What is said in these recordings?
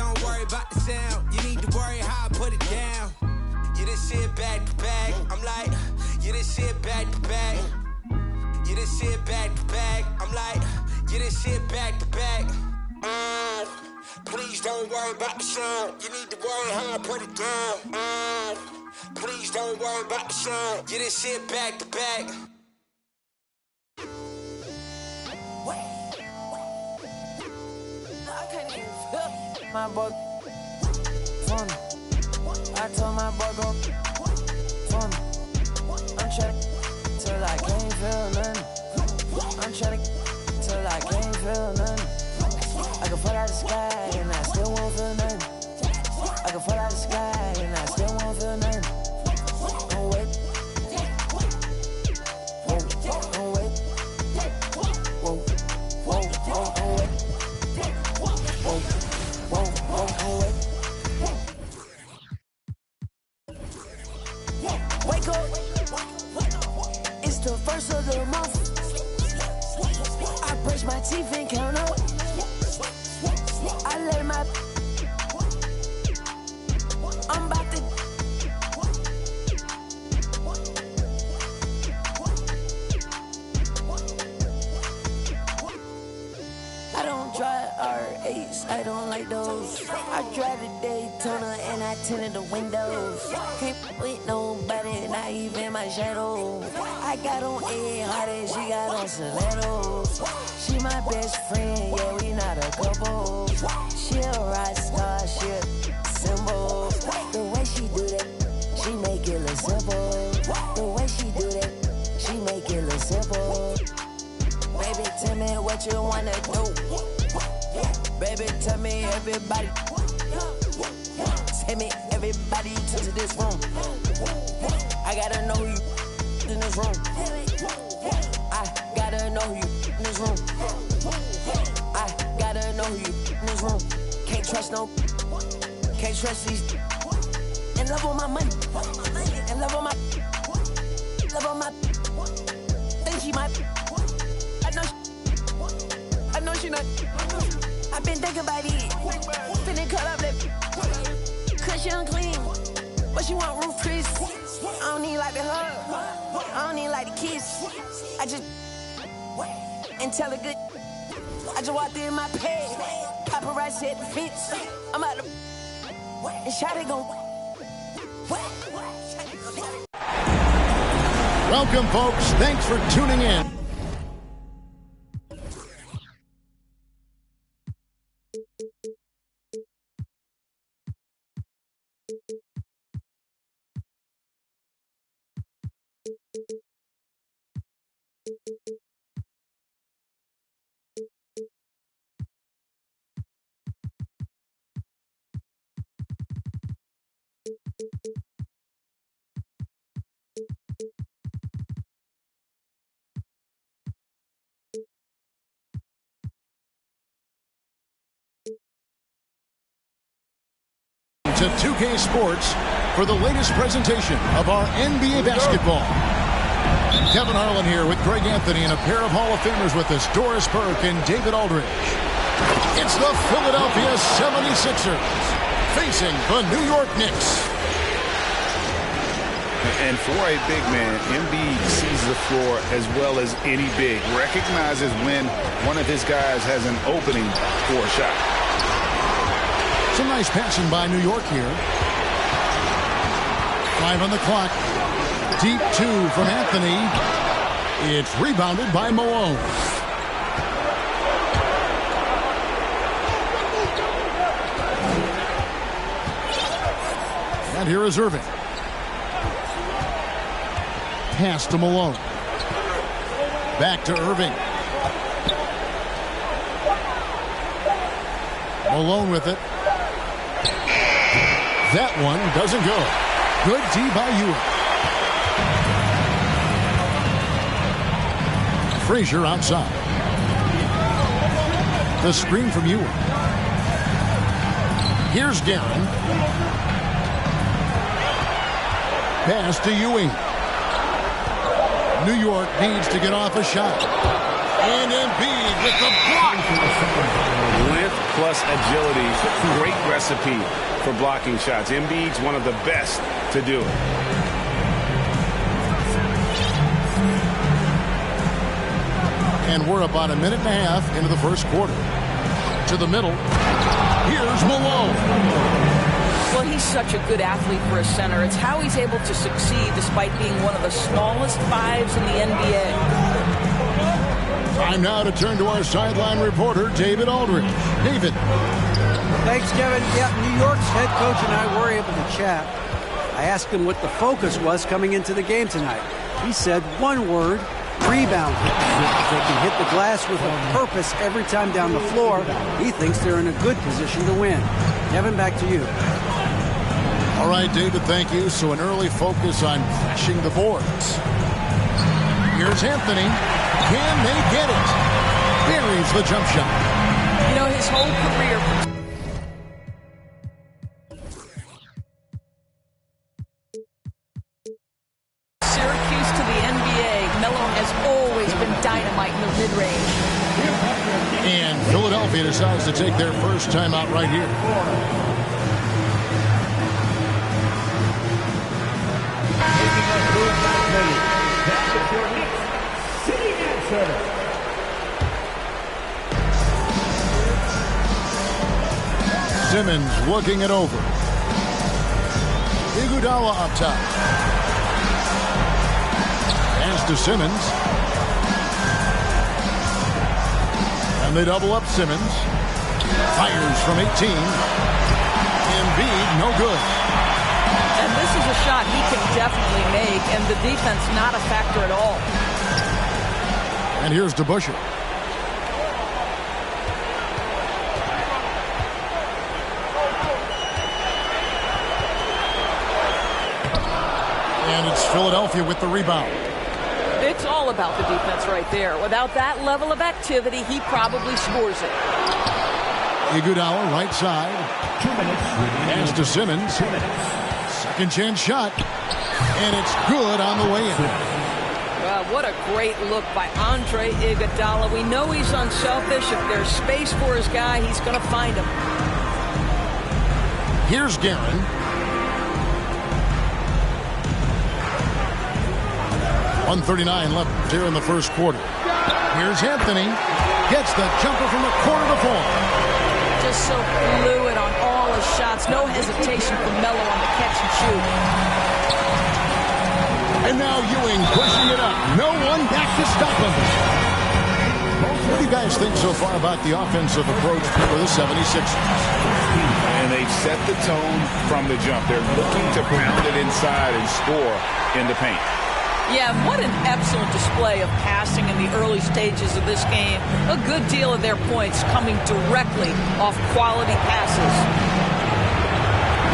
don't worry about the sound. You need to worry how I put it down. Yeah, this shit back to back. I'm like, yeah, this shit back to back. Yeah, this shit back to back. I'm like, yeah, this shit back to back. Please don't worry about the sound. You need to worry how I put it down. Please don't worry about the sound. Yeah, this shit back to back. My boy, fun. I told my boy go fun. I'm trying till I can't feel nothing. I'm trying till I can't feel nothing. I can fall out the sky and I still won't feel nothing. I can fall out the sky and I still won't feel nothing. Don't wait. Whoa, don't wait. Whoa, whoa, whoa, don't wait. Whoa, whoa, whoa, don't wait. Wake up. It's the first of the month. I brush my teeth and count up. I let my I'm about to I don't drive R8s, I don't like those. I drive the Daytona and I tinted the windows. Can't with nobody, not even my shadow. I got on A hard and she got on stilettos. She my best friend, yeah, we not a couple. She a rock star, she a symbol. The way she do that, she make it look simple. The way she do that, she make it look simple. Baby, tell me what you wanna do. Baby, tell me everybody. Tell me everybody to this room. I gotta know you in this room. I gotta know you in this room. I gotta know you in this room. Can't trust no. Can't trust these. And love on my money. And love on my. Love on my. Think she might. I know she not. I've been thinking about it. Finna cut up that. Cause she unclean. But she want roof Chris. I don't need like the hug. I don't need like the kiss. I just. And tell her good. I just walked in my pad. Paparazzi at the fence. I'm out the. And Shawty gon'. Welcome, folks. Thanks for tuning in. To 2K Sports for the latest presentation of our NBA basketball. Kevin Harlan here with Greg Anthony and a pair of Hall of Famers with us, Doris Burke and David Aldridge. It's the Philadelphia 76ers facing the New York Knicks. And for a big man, Embiid sees the floor as well as any big. Recognizes when one of his guys has an opening for a shot. Some nice passing by New York here. 5 on the clock. Deep 2 from Anthony. It's rebounded by Malone. And here is Irving. Pass to Malone. Back to Irving. Malone with it. That one doesn't go. Good D by Ewing. Frazier outside. The screen from Ewing. Here's Guerin. Pass to Ewing. New York needs to get off a shot. And Embiid with the block. Width plus agility. Great recipe for blocking shots. Embiid's one of the best to do it. And we're about a minute and a half into the first quarter. To the middle. Here's Malone. Well, he's such a good athlete for a center. It's how he's able to succeed despite being one of the smallest fives in the NBA. Time now to turn to our sideline reporter, David Aldridge. David. Thanks, Kevin. Yeah, New York's head coach and I were able to chat. I asked him what the focus was coming into the game tonight. He said one word: rebound. If they can hit the glass with a purpose every time down the floor, he thinks they're in a good position to win. Kevin, back to you. All right, David, thank you. So an early focus on crashing the boards. Here's Anthony. Can they get it? Buries the jump shot. You know, his whole career... Syracuse to the NBA, Melo has always been dynamite in the mid-range. And Philadelphia decides to take their first timeout right here. Simmons looking it over. Iguodala up top. Pass to Simmons. And they double up Simmons. Fires from 18. Embiid, no good. And this is a shot he can definitely make, and the defense not a factor at all. And here's DeBusschere. And it's Philadelphia with the rebound. It's all about the defense right there. Without that level of activity, he probably scores it. Iguodala, right side. 2 minutes. Pass to Simmons. Second chance shot. And it's good on the way in. Wow, what a great look by Andre Iguodala. We know he's unselfish. If there's space for his guy, he's going to find him. Here's Guerin. 1:39 left here in the first quarter. Here's Anthony. Gets the jumper from the corner to fall. Just so fluid on all his shots. No hesitation from Melo on the catch and shoot. And now Ewing pushing it up. No one back to stop him. What do you guys think so far about the offensive approach for the 76ers? And they've set the tone from the jump. They're looking to pound it inside and score in the paint. Yeah, what an excellent display of passing in the early stages of this game. A good deal of their points coming directly off quality passes.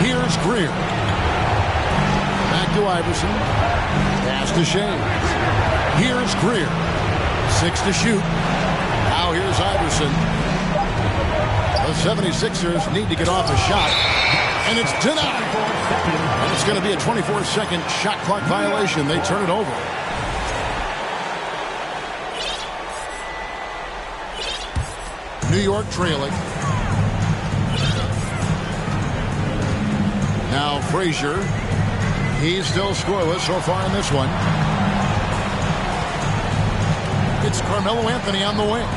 Here's Greer. Back to Iverson. Pass to Shea. Here's Greer. 6 to shoot. Now here's Iverson. The 76ers need to get off a shot. And it's denied. And it's going to be a 24-second shot clock violation. They turn it over. New York trailing. Now Frazier. He's still scoreless so far in this one. It's Carmelo Anthony on the wing.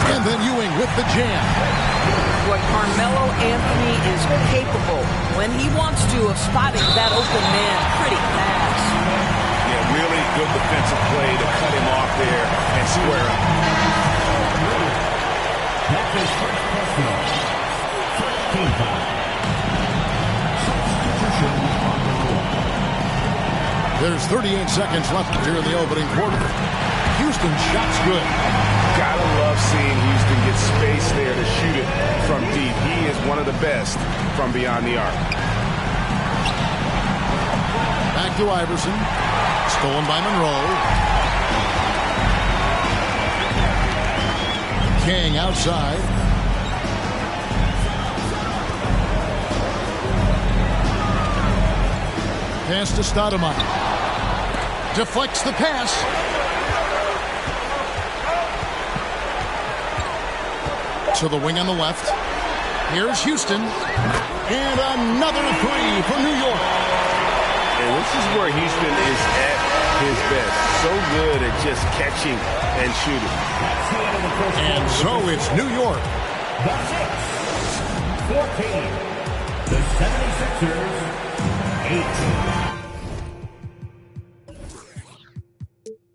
And then Ewing with the jam. What Carmelo Anthony is capable when he wants to of spotting that open man pretty fast. Yeah, really good defensive play to cut him off there and square up. That's his first personal. First team foul. Substitution on the court. There's 38 seconds left here in the opening quarter. Houston's shot's good. Gotta love seeing Houston get space there to shoot it from deep. He is one of the best from beyond the arc. Back to Iverson. Stolen by Monroe. King outside. Pass to Stoudemire. Deflects the pass. To the wing on the left. Here's Houston. And another three for New York. And this is where Houston is at his best. So good at just catching and shooting. And so it's New York. That's it. 14. The 76ers, 18.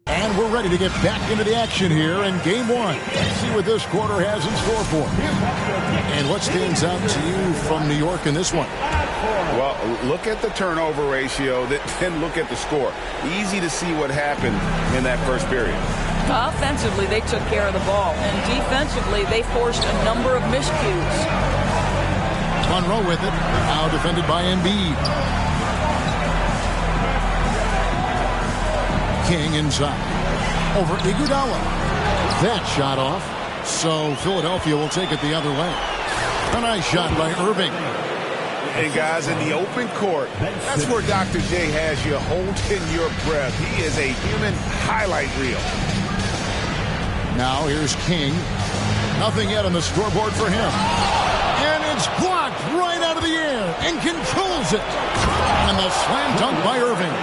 And we're ready to get back into the action here in Game 1. Let's see what this quarter has in store for us. And what stands out to you from New York in this one? Well, look at the turnover ratio, then look at the score. Easy to see what happened in that first period. Offensively, they took care of the ball. And defensively, they forced a number of miscues. Monroe with it. Now defended by Embiid. King inside. Over Iguodala. That shot off. So Philadelphia will take it the other way. A nice shot by Irving. And guys, in the open court, that's where Dr. J has you holding your breath. He is a human highlight reel. Now here's King. Nothing yet on the scoreboard for him. And it's blocked right out of the air and controls it. And the slam dunk by Irving.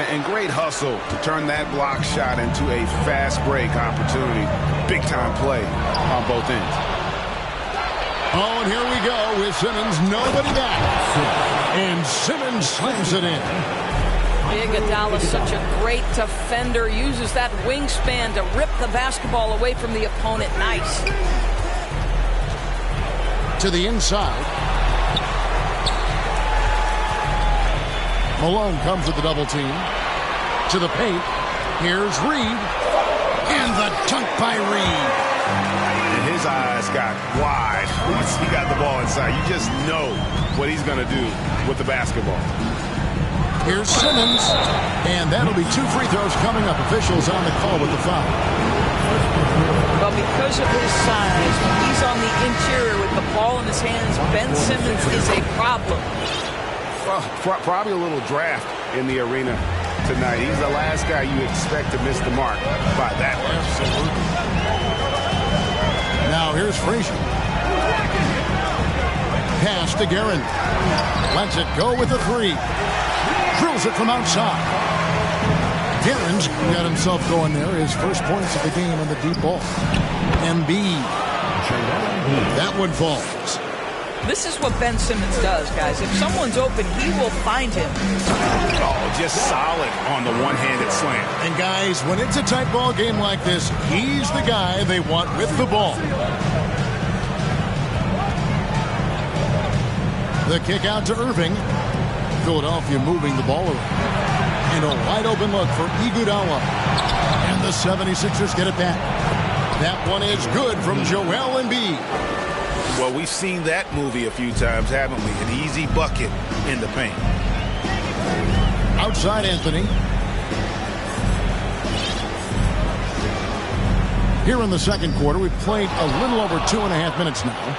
And great hustle to turn that block shot into a fast break opportunity. Big time play on both ends. Oh, and here we go with Simmons. Nobody back. And Simmons slams it in. Iguodala, such a great defender, uses that wingspan to rip the basketball away from the opponent. Nice. To the inside. Malone comes with the double team. To the paint. Here's Reed. And the dunk by Reed. And his eyes got wide once he got the ball inside. You just know what he's going to do with the basketball. Here's Simmons. And that'll be 2 free throws coming up. Officials on the call with the foul. Well, because of his size, when he's on the interior with the ball in his hands, Ben Simmons is a problem. Well, probably a little draft in the arena tonight. He's the last guy you expect to miss the mark by that much. Now here's Frazier. Pass to Guerin. Lets it go with a 3. Drills it from outside. Guerin's got himself going there. His first points of the game on the deep ball. Embiid. That one falls. This is what Ben Simmons does, guys. If someone's open, he will find him. Oh, just solid on the one-handed slam. And guys, when it's a tight ball game like this, he's the guy they want with the ball. The kick out to Irving. Philadelphia moving the ball around. And a wide open look for Iguodala. And the 76ers get it back. That one is good from Joel Embiid. Well, we've seen that movie a few times, haven't we? An easy bucket in the paint. Outside Anthony. Here in the second quarter, we've played a little over 2.5 minutes now.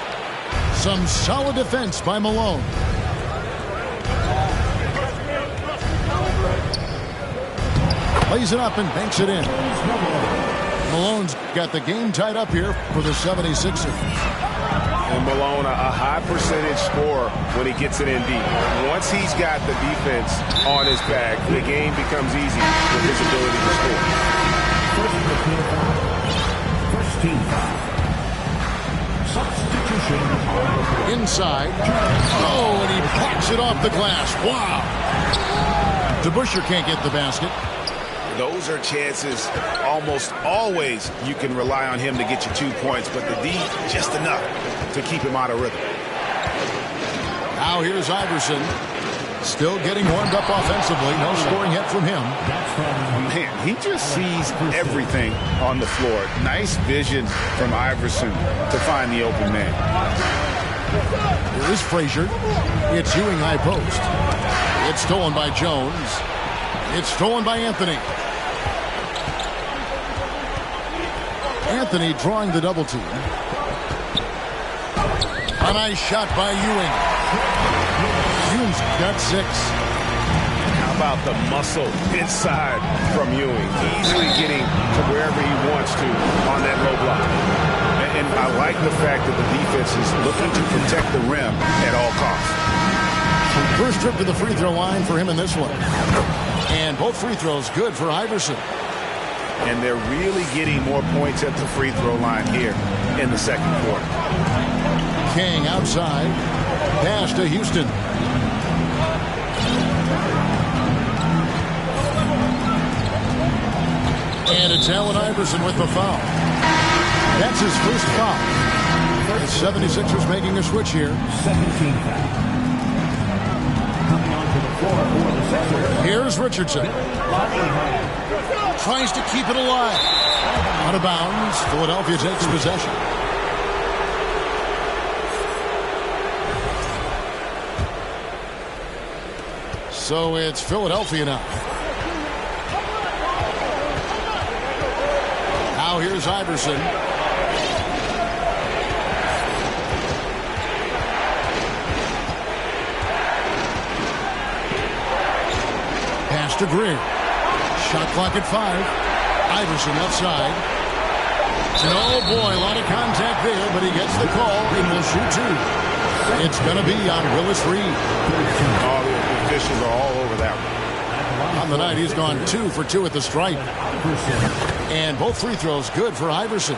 Some solid defense by Malone. Lays it up and banks it in. Malone's got the game tied up here for the 76ers. And Malone, a high percentage scorer when he gets it in deep. Once he's got the defense on his back, the game becomes easy with his ability to score. First team foul. Substitution. Inside. Oh, and he blocks it off the glass. Wow. DeBusschere can't get the basket. Those are chances almost always you can rely on him to get you 2 points, but the D just enough to keep him out of rhythm. Now here's Iverson. Still getting warmed up offensively. No scoring yet from him. Man, he just sees everything on the floor. Nice vision from Iverson to find the open man. Here is Frazier. It's Ewing high post. It's stolen by Jones. It's stolen by Anthony. Anthony drawing the double team. A nice shot by Ewing. Ewing's got 6. How about the muscle inside from Ewing? Easily getting to wherever he wants to on that low block. And I like the fact that the defense is looking to protect the rim at all costs. First trip to the free throw line for him in this one. And both free throws good for Iverson. And they're really getting more points at the free throw line here in the second quarter. King outside. Pass to Houston. And it's Allen Iverson with the foul. That's his first foul. The 76ers making a switch here. 17 foul. Coming onto the floor for the Sixers. Here's Richardson. Tries to keep it alive. Out of bounds. Philadelphia takes possession. So it's Philadelphia now. Now here's Iverson. Pass to Greer. Shot clock at 5. Iverson left side. And oh boy, a lot of contact there, but he gets the call and will shoot 2. It's going to be on Willis Reed. All the officials are all over that one. On the night, he's gone 2 for 2 at the stripe. And both free throws good for Iverson.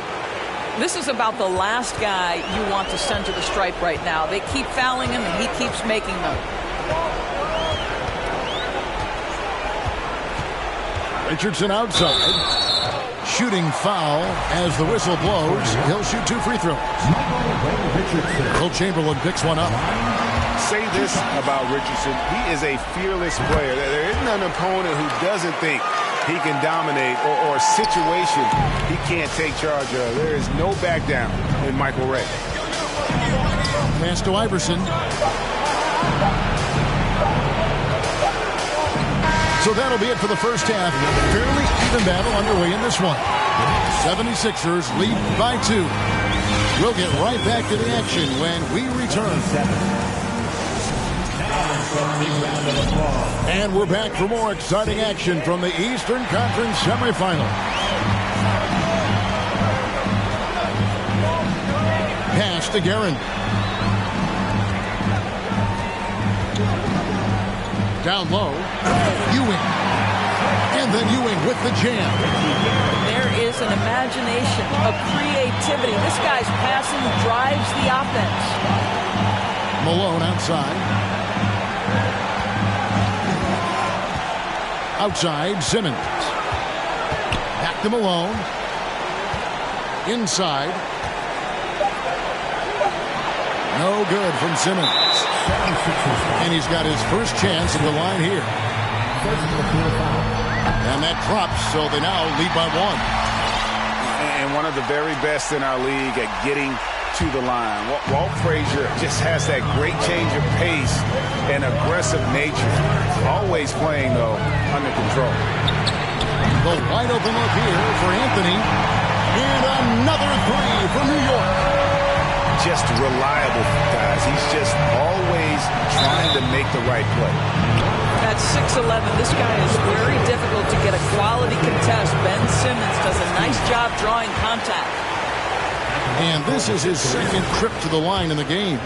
This is about the last guy you want to send to the stripe right now. They keep fouling him, and he keeps making them. Richardson outside. Shooting foul as the whistle blows. He'll shoot 2 free throws. Will Chamberlain picks one up. Say this about Richardson. He is a fearless player. There isn't an opponent who doesn't think he can dominate or a situation he can't take charge of. There is no back down in Michael Ray. Pass to Iverson. So that'll be it for the first half. Fairly even battle underway in this one. 76ers lead by 2. We'll get right back to the action when we return. And we're back for more exciting action from the Eastern Conference semifinal. Pass to Guerin. Down low, Ewing. And then Ewing with the jam. There is an imagination, a creativity. This guy's passing drives the offense. Malone outside. Outside, Simmons. Back to Malone. Inside. No good from Simmons. And he's got his first chance at the line here. And that drops, so they now lead by 1. And one of the very best in our league at getting to the line. Walt Frazier just has that great change of pace and aggressive nature. Always playing, though, under control. The wide open look here for Anthony. And another 3 for New York. Just reliable, guys. He's just always trying to make the right play. At 6'11", this guy is very difficult to get a quality contest. Ben Simmons does a nice job drawing contact. And this is his second trip to the line in the game.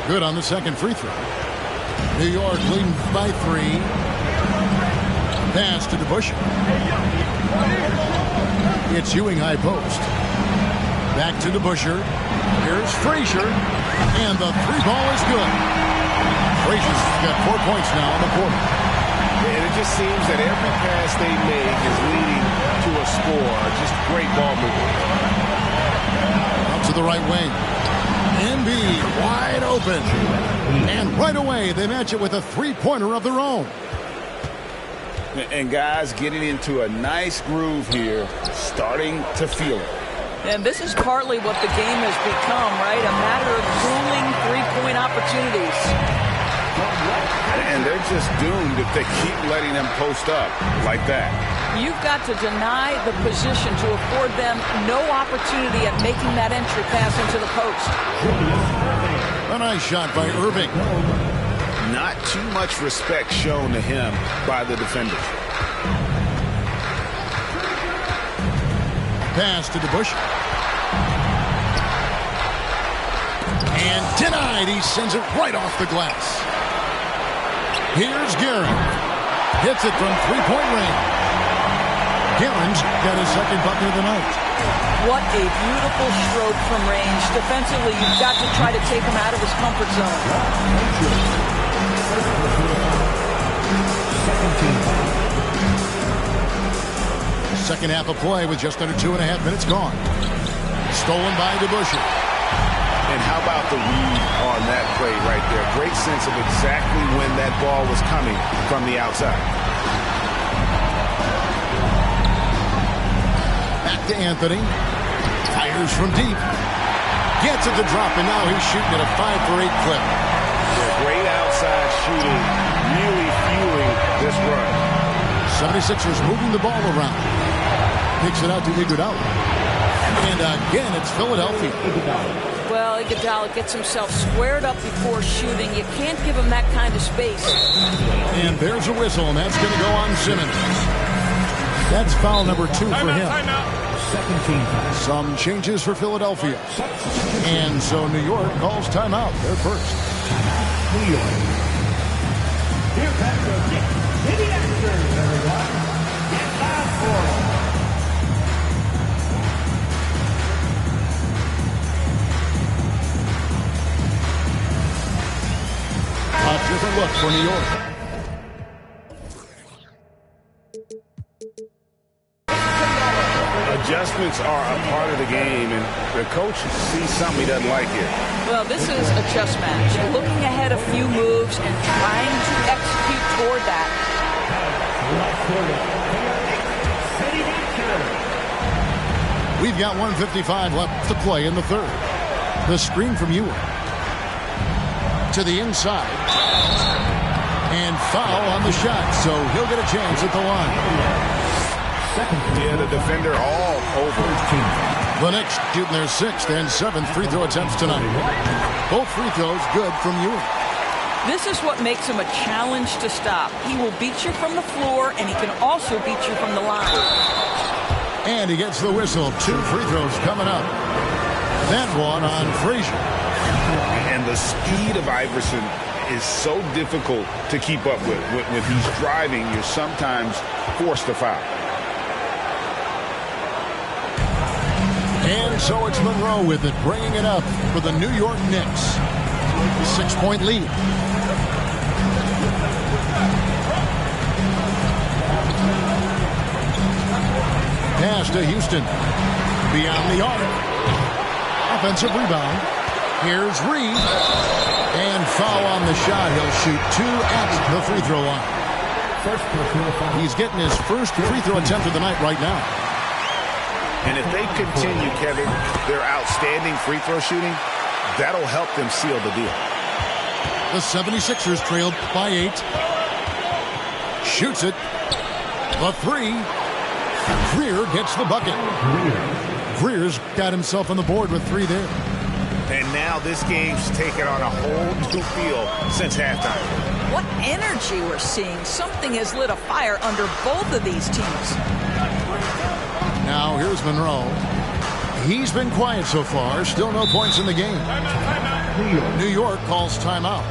Good on the second free throw. New York leading by 3. Pass to DeBusschere. It's Ewing high post. Back to DeBusschere. Here's Frazier. And the 3-ball is good. Frazier's got 4 points now in the quarter. And it just seems that every pass they make is leading to a score. Just great ball movement. Up to the right wing. Embiid wide open. And right away they match it with a 3-pointer of their own. And guys getting into a nice groove here, starting to feel it. And this is partly what the game has become, right? A matter of grueling 3-point opportunities. And they're just doomed if they keep letting them post up like that. You've got to deny the position to afford them no opportunity at making that entry pass into the post. A nice shot by Irving. Not too much respect shown to him by the defenders. Pass to DeBusschere. And denied. He sends it right off the glass. Here's Guerin. Hits it from three-point range. Guerin's got his second bucket of the night. What a beautiful stroke from range. Defensively, you've got to try to take him out of his comfort zone. Second half of play with just under 2.5 minutes gone. Stolen by DeBusschere. And how about the read on that play right there? Great sense of exactly when that ball was coming from the outside. Back to Anthony. Fires from deep. Gets it to drop, and now he's shooting at a 5-for-8 clip. Yeah, great outside shooting, really fueling this run. 76ers moving the ball around. Kicks it out to Iguodala. And again, it's Philadelphia. Well, Iguodala gets himself squared up before shooting. You can't give him that kind of space. And there's a whistle, and that's going to go on Simmons. That's foul number 2 for him. Some changes for Philadelphia. And so New York calls timeout. They're first. New York. Here comes the City Extras, everyone. Get back for a different look for New York. Adjustments are a part of the game, and the coach sees something he doesn't like here. Well, this is a chess match. You're looking ahead a few moves and trying to execute toward that. We've got 1:55 left to play in the third. The screen from Ewing. To the inside. And foul on the shot, so he'll get a chance at the line. Yeah, the defender all over. The Knicks shooting their 6th and 7th free throw attempts tonight. Both free throws good from Ewing. This is what makes him a challenge to stop. He will beat you from the floor, and he can also beat you from the line. And he gets the whistle. 2 free throws coming up. That one on Frazier. And the speed of Iverson is so difficult to keep up with. When he's driving, you're sometimes forced to foul. And so it's Monroe with it, bringing it up for the New York Knicks. 6-point lead. Pass to Houston. Beyond the arc. Offensive rebound. Here's Reed. And foul on the shot. He'll shoot 2 at the free throw line. He's getting his first free throw attempt of the night right now. And if they continue, Kevin, their outstanding free throw shooting, that'll help them seal the deal. The 76ers trailed by 8. Shoots it. The 3. Greer gets the bucket. Greer's got himself on the board with 3 there. And now this game's taken on a whole new feel since halftime. What energy we're seeing. Something has lit a fire under both of these teams. Now here's Monroe. He's been quiet so far. Still no points in the game. New York calls timeout.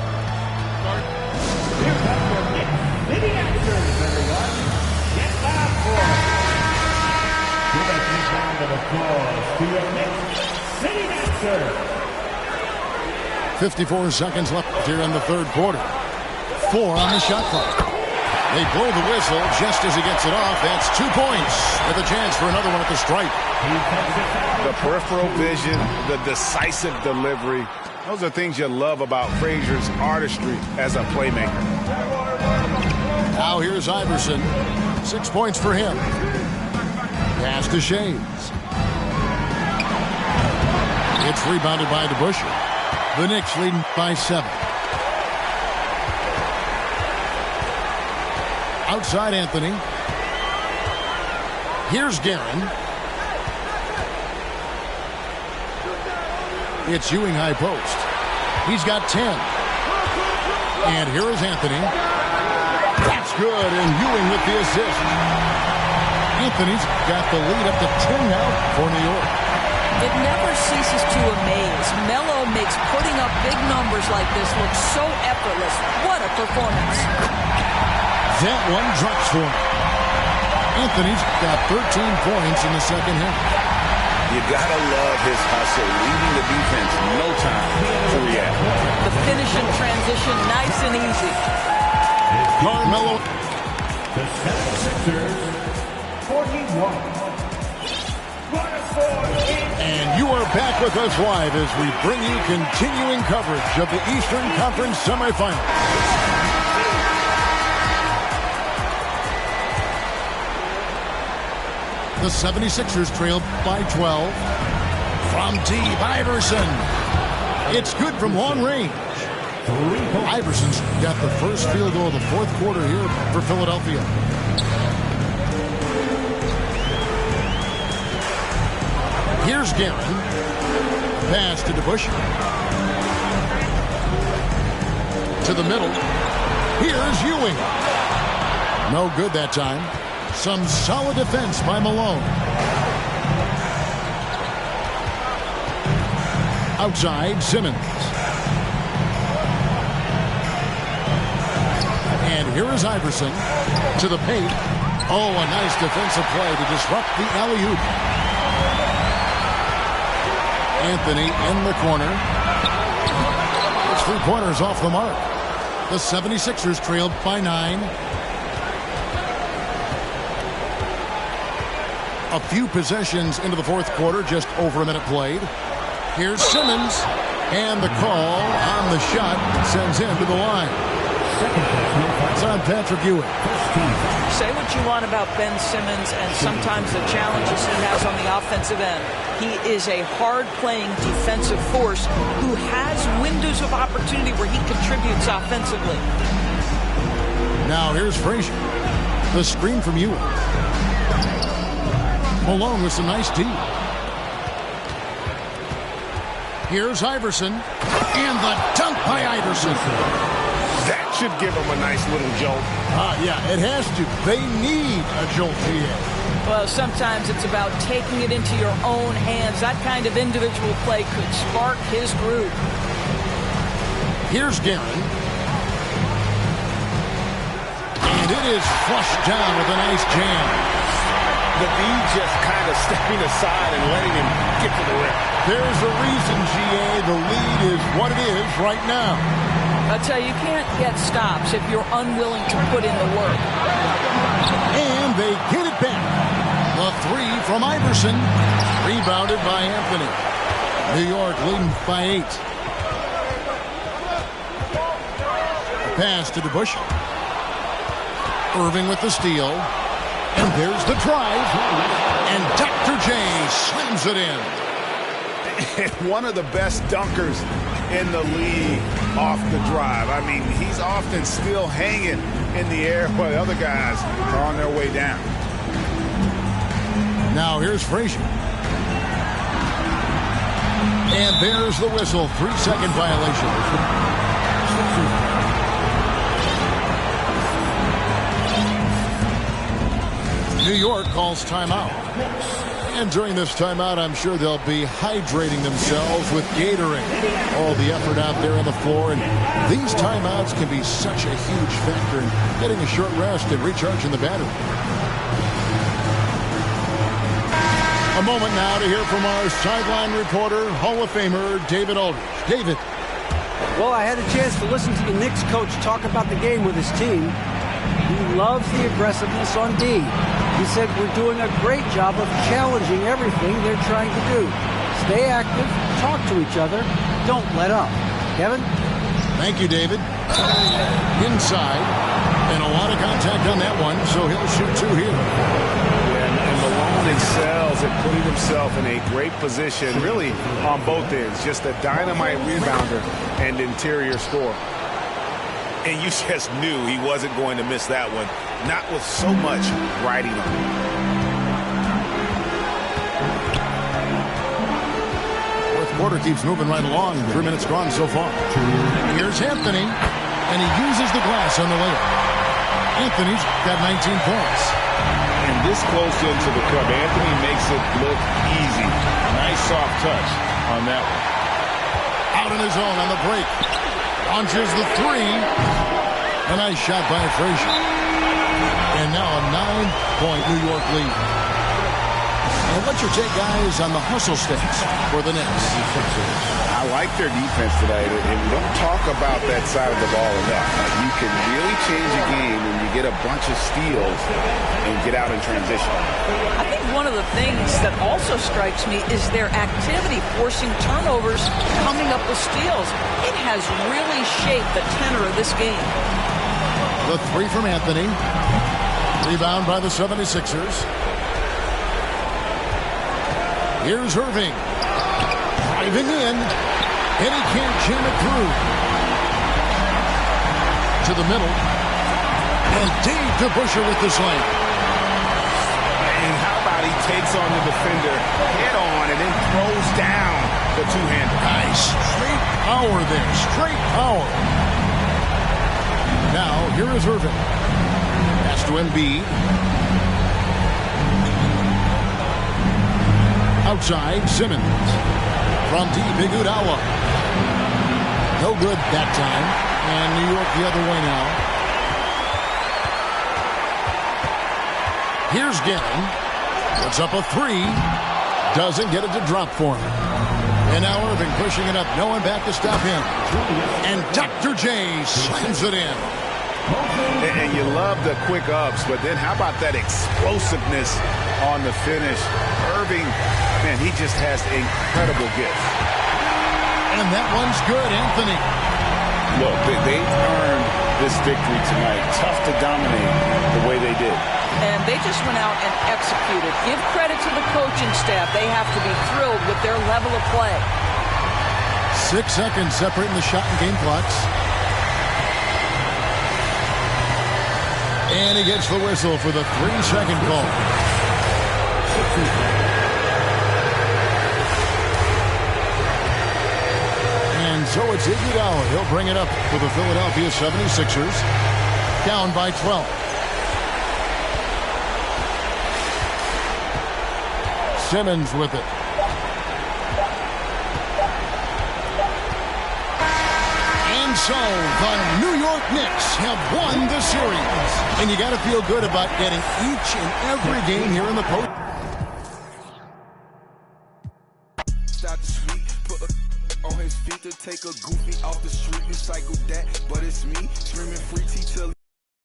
Give a big round of applause to your City Extras. 54 seconds left here in the third quarter. 4 on the shot clock. They blow the whistle just as he gets it off. That's 2 points with a chance for another one at the stripe. The peripheral vision, the decisive delivery. Those are things you love about Frazier's artistry as a playmaker. Now here's Iverson. 6 points for him. Pass to Shades. It's rebounded by DeBusschere. The Knicks leading by 7. Outside Anthony. Here's Guerin. It's Ewing high post. He's got 10. And here is Anthony. That's good, and Ewing with the assist. Anthony's got the lead up to 10 now for New York. It never ceases to amaze. Melo makes putting up big numbers like this look so effortless. What a performance. That one drops for him. Anthony's got 13 points in the second half. You gotta love his hustle, leaving the defense no time to react. The finish and transition, nice and easy. Carmelo. The 76ers, 41. And you are back with us live as we bring you continuing coverage of the Eastern Conference semifinals. The 76ers trailed by 12. From deep, Iverson. It's good from long range. Iverson's got the first field goal of the fourth quarter here for Philadelphia. Here's Guerin. Pass to DeBusch. To the middle. Here's Ewing. No good that time. Some solid defense by Malone. Outside, Simmons. And here is Iverson to the paint. Oh, a nice defensive play to disrupt the alley-oop. Anthony in the corner. It's 3 pointers off the mark. The 76ers trailed by 9. A few possessions into the fourth quarter, just over a minute played. Here's Simmons, and the call on the shot sends him to the line. It's on Patrick Ewing. Say what you want about Ben Simmons and sometimes the challenges he has on the offensive end. He is a hard-playing defensive force who has windows of opportunity where he contributes offensively. Now here's Frazier. The screen from Ewing. Malone with some nice D. Here's Iverson. And the dunk by Iverson. That should give him a nice little jolt. Yeah, it has to. They need a jolt, GA. Well, sometimes it's about taking it into your own hands. That kind of individual play could spark his groove. Here's Guerin. And it is flushed down with a nice jam. The D just kind of stepping aside and letting him get to the rim. There's a reason, GA. The lead is what it is right now. I tell you, you can't get stops if you're unwilling to put in the work. And they get it back. The three from Iverson. Rebounded by Anthony. New York leading by 8. Pass to DeBusch. Irving with the steal. And there's the drive. And Dr. J slams it in. One of the best dunkers in the league off the drive. I mean, he's often still hanging in the air while the other guys are on their way down. Now here's Frazier. And there's the whistle. 3-second violation. New York calls timeout. And during this timeout, I'm sure they'll be hydrating themselves with Gatorade. All the effort out there on the floor. And these timeouts can be such a huge factor in getting a short rest and recharging the battery. A moment now to hear from our sideline reporter, Hall of Famer David Aldridge. David. Well, I had a chance to listen to the Knicks coach talk about the game with his team. He loves the aggressiveness on D. He said we're doing a great job of challenging everything they're trying to do. Stay active, talk to each other, don't let up. Kevin? Thank you, David. Inside, and a lot of contact on that one, so he'll shoot 2 here. And Malone excels at putting himself in a great position, really on both ends. Just a dynamite rebounder and interior scorer. And you just knew he wasn't going to miss that one, not with so much riding on it. Fourth quarter keeps moving right along. 3 minutes gone so far. Here's Anthony, and he uses the glass on the layup. Anthony's got 19 points. And this close into the cup, Anthony makes it look easy. Nice soft touch on that one. Out on his own on the break. Launches the three. A nice shot by Frazier. And now a 9-point New York lead. And what's your take, guys, on the hustle stakes for the Knicks? I like their defense tonight, and we don't talk about that side of the ball enough. You can really change a game when you get a bunch of steals and get out in transition. I think one of the things that also strikes me is their activity, forcing turnovers, coming up with steals. It has really shaped the tenor of this game. The three from Anthony. Rebound by the 76ers. Here's Irving. Driving in. And he can't jam it through. To the middle. And deep to Busher with the slam. And how about he takes on the defender head on and then throws down the two-hander. Nice. Straight power there. Straight power. Now, here is Irving. Pass to Embiid. Outside, Simmons. From deep, Iguodala. No good that time. And New York the other way now. Here's Gannon. Puts up a three. Doesn't get it to drop for him. And now Irving pushing it up. No one back to stop him. And Dr. J slams it in. And you love the quick ups, but then how about that explosiveness on the finish? Irving, man, he just has incredible gift. And that one's good, Anthony. Look, they earned this victory tonight. Tough to dominate the way they did. And they just went out and executed. Give credit to the coaching staff. They have to be thrilled with their level of play. 6 seconds separating the shot and game clocks. And he gets the whistle for the 3-second call. And so it's Iguodala. He'll bring it up for the Philadelphia 76ers. Down by 12. Simmons with it. And so the New York Knicks have won the series. And you got to feel good about getting each and every game here in the post. Stop the sweet, put on his feet to take a goofy off the street, recycle that, but it's me, screaming free T till